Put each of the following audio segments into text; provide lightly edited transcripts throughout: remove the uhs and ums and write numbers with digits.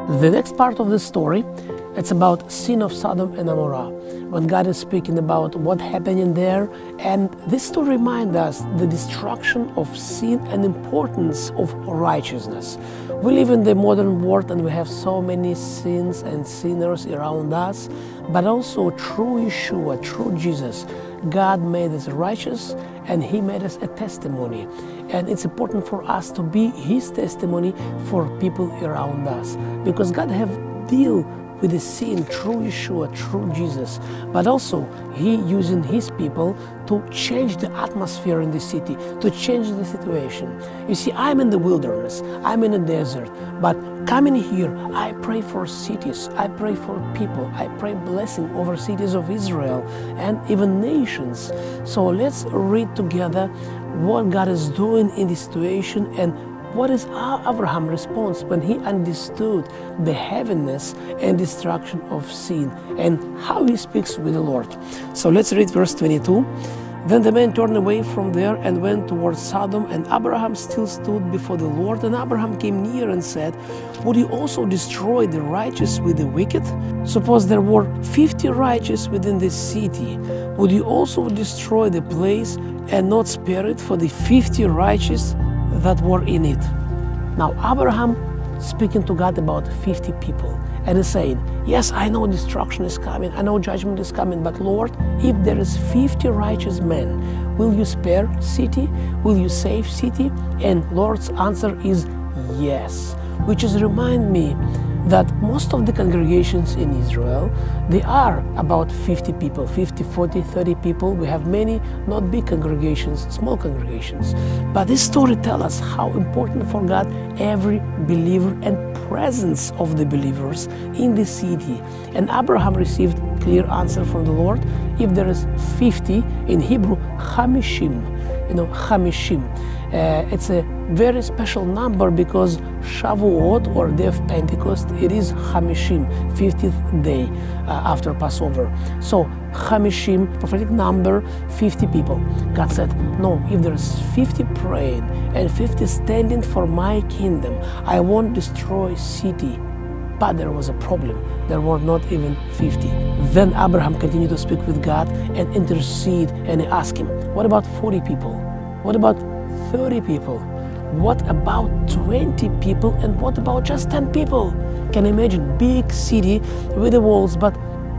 The next part of the story, it's about sin of Sodom and Gomorrah, when God is speaking about what happened in there. And this story reminds us the destruction of sin and importance of righteousness. We live in the modern world and we have so many sins and sinners around us, but also through Yeshua, through Jesus, God made us righteous and He made us a testimony. And it's important for us to be His testimony for people around us, because God have deal with the sin through Yeshua, through Jesus, but also He using His people to change the atmosphere in the city, to change the situation. You see, I'm in the wilderness, I'm in a desert, but coming here, I pray for cities, I pray for people, I pray blessing over cities of Israel and even nations. So let's read together what God is doing in this situation and what is Abraham's response when he understood the heaviness and destruction of sin, and how he speaks with the Lord. So let's read verse 22. Then the man turned away from there and went towards Sodom, and Abraham still stood before the Lord. And Abraham came near and said, "Would you also destroy the righteous with the wicked? Suppose there were 50 righteous within the city. Would you also destroy the place and not spare it for the 50 righteous that were in it?" Now Abraham speaking to God about 50 people, and is saying, yes, I know destruction is coming, I know judgment is coming, but Lord, if there is 50 righteous men, will you spare city? Will you save city? And Lord's answer is yes, which is remind me that most of the congregations in Israel, they are about 50 people, 50, 40, 30 people. We have many not big congregations, small congregations. But this story tells us how important for God every believer and presence of the believers in the city. And Abraham received clear answer from the Lord. If there is 50, in Hebrew, chamishim, chamishim. It's a very special number because Shavuot, or Day of Pentecost, it is Chamishim, 50th day after Passover. So Chamishim, prophetic number, 50 people. God said, no, if there's 50 praying and 50 standing for my kingdom, I won't destroy city. But there was a problem. There were not even 50. Then Abraham continued to speak with God and intercede, and he asked him, what about 40 people? What about 30 people? What about 20 people? And what about just 10 people? Can you imagine big city with the walls, but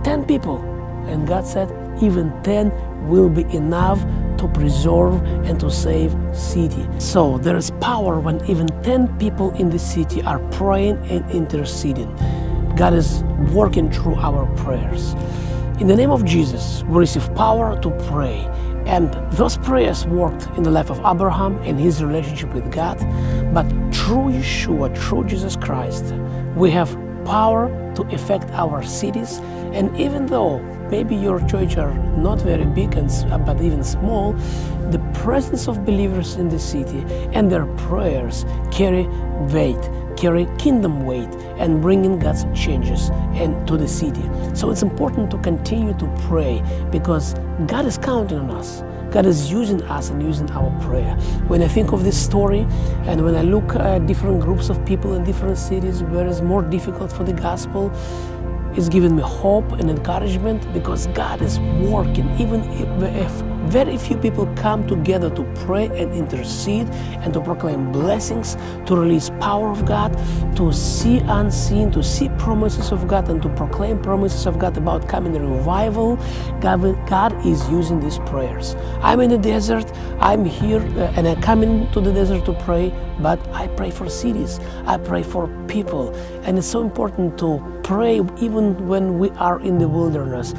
10 people? And God said, even 10 will be enough to preserve and to save city. So there is power when even 10 people in the city are praying and interceding. God is working through our prayers. In the name of Jesus, we receive power to pray. And those prayers worked in the life of Abraham and his relationship with God. But through Yeshua, through Jesus Christ, we have power to affect our cities. And even though maybe your church are not very big, but even small, the presence of believers in the city and their prayers carry weight, carry kingdom weight, and bringing God's changes to the city. So it's important to continue to pray, because God is counting on us. God is using us and using our prayer. When I think of this story, and when I look at different groups of people in different cities where it's more difficult for the gospel, it's given me hope and encouragement, because God is working. Even if very few people come together to pray and intercede and to proclaim blessings, to release power of God, to see unseen, to see promises of God, and to proclaim promises of God about coming revival, God is using these prayers. I'm in the desert, I'm here, and I come into the desert to pray, but I pray for cities, I pray for people. And it's so important to pray even when we are in the wilderness.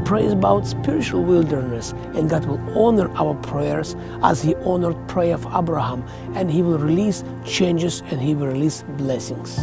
Pray about spiritual wilderness, and God will honor our prayers as He honored prayer of Abraham, and He will release changes and He will release blessings.